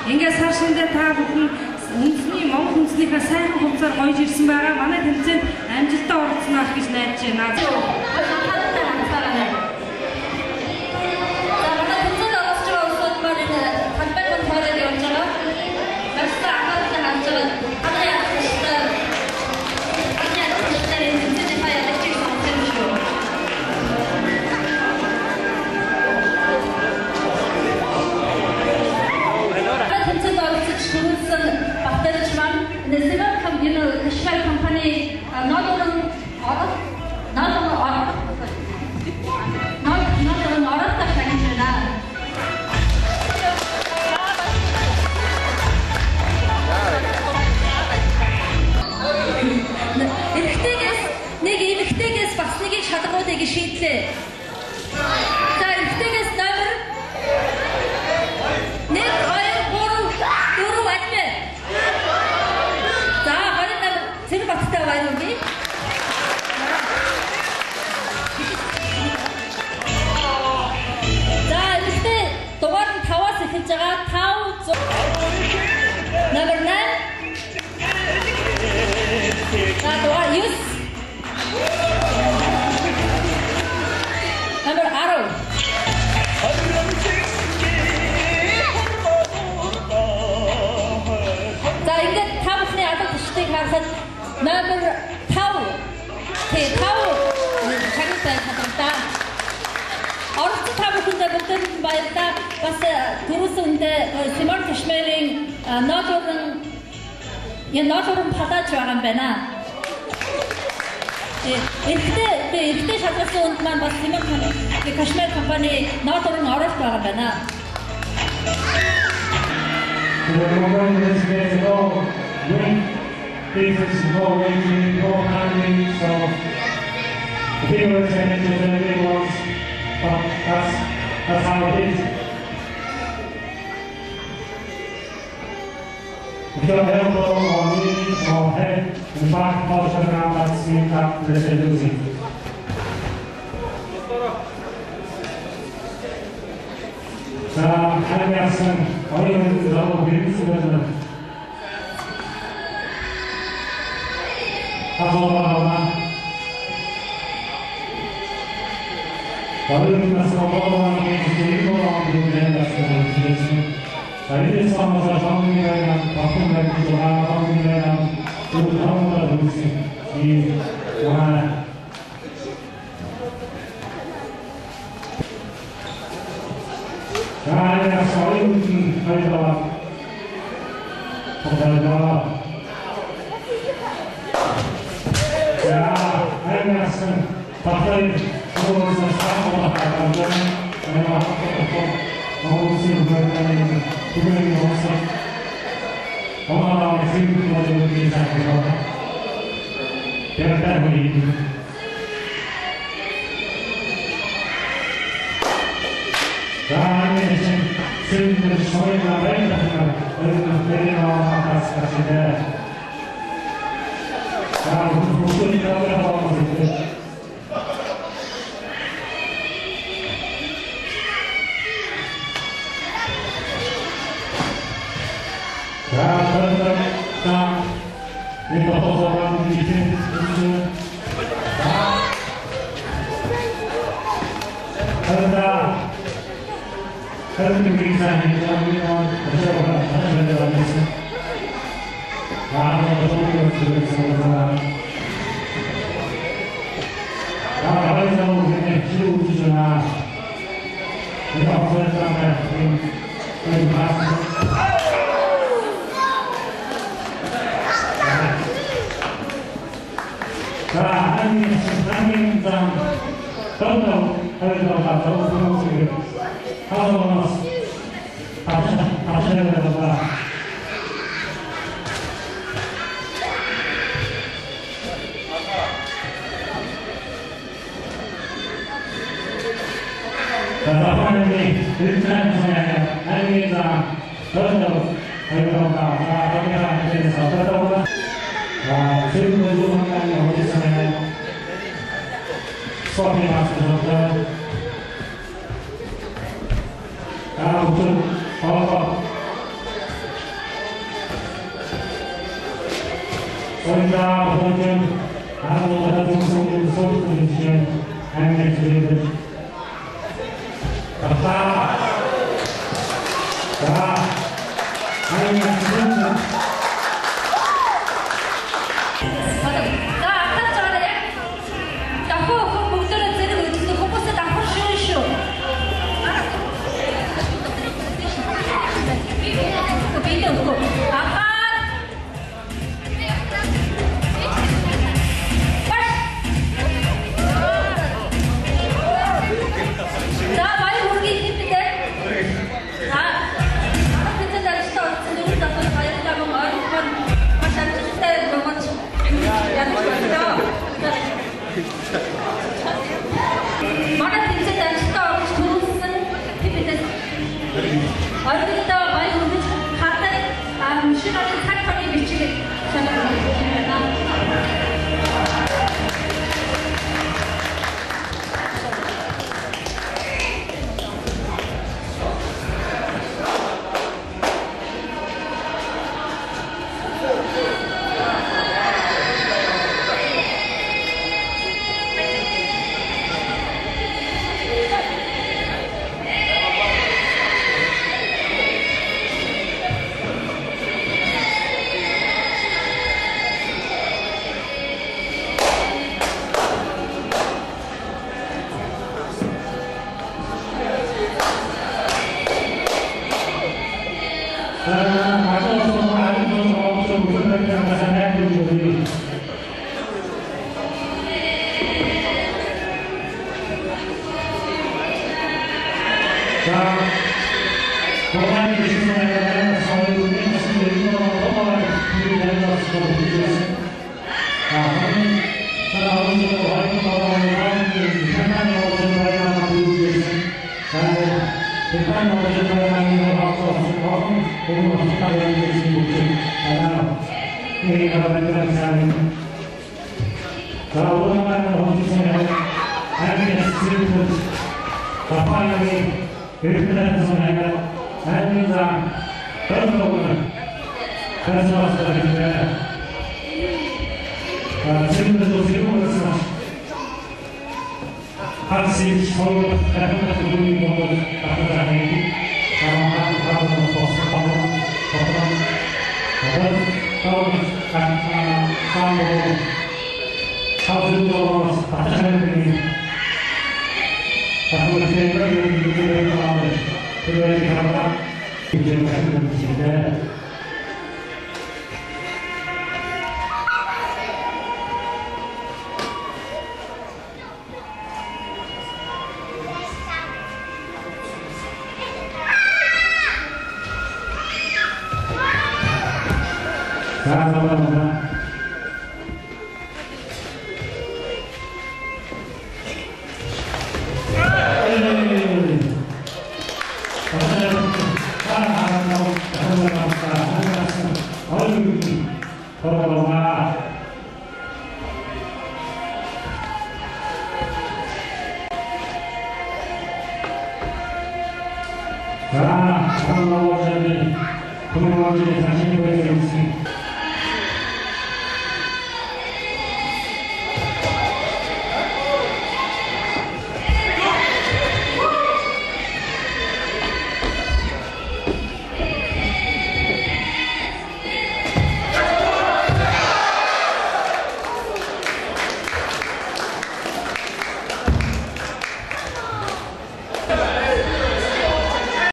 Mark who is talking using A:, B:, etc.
A: Ингээд сар шиндээ та бүхэн үндэсний Монгол үндэснийхээ сайхан хувцаар гоёж ирсэн байгаа. Манай тэмцээнд амжилттай оролцоно гэж найдаж байна.
B: Company not only шийдлээ. За ихтэйгээс номер 1 2 3 4 ажээ. За харин Цэрбаттай баярлалаа. За ихтэй дугаар нь 5-аас эхэлж байгаа. 5 номер 8. За дугаар 9. Number 10. За ингээд тавхны алга төштийг харахад number 5. Тэгээ 5 чагтай хатамта. Оролцсон тавхандаа бүгдээрээ баярлалаа. Бас түрүүсэндээ Симон Кашмерийн ноодорн падаж байгаа юм байна. Ихтэй шалгасан үнд маань бас Симон Кашмер компани ноодорн оролцож байгаа байна.
C: If you don't elbow or knee or head, in fact, position around that same up, they're losing. 자, 한명선 어린이들 너무 재밌으면은 가져가거나 어린이들서 먹어가는 게 일본어로 되는 말씀을 드렸습니다. 자, 이래서 한번서 정리라는 바쁜가 기도하 정리라는 그 정보가 누구지 이 영화 자, 내가 어린이 가져와 감사합니다. 자, 하얀약선 박사님 들어오면서 사고가 나가면 내가 한번도 어우스를 보여드리는 구경이 없어 어마어마한 생각을 가지고 인사해서 배웠다는 분이 자, 스님들 소리가 많이나니까 여러분 내려나와서 가시는데 자, 목소리가 올라가고 있는데 자, 자, 이거 벗어가는 밑에 자, 잘한다. 다른 인사는 우리는 어쩌고 하는 걸 알겠어. 아무도 소리가 들었습니다. 나가서 우리는 키우주잖아. 내가 없어야 사람들 우리 봤어. 자, 한민당 더욱더 하여서가 더욱 모습을 하고 밥차려다가 자, 다음 나오자니 금융원들이 자신이 보여주신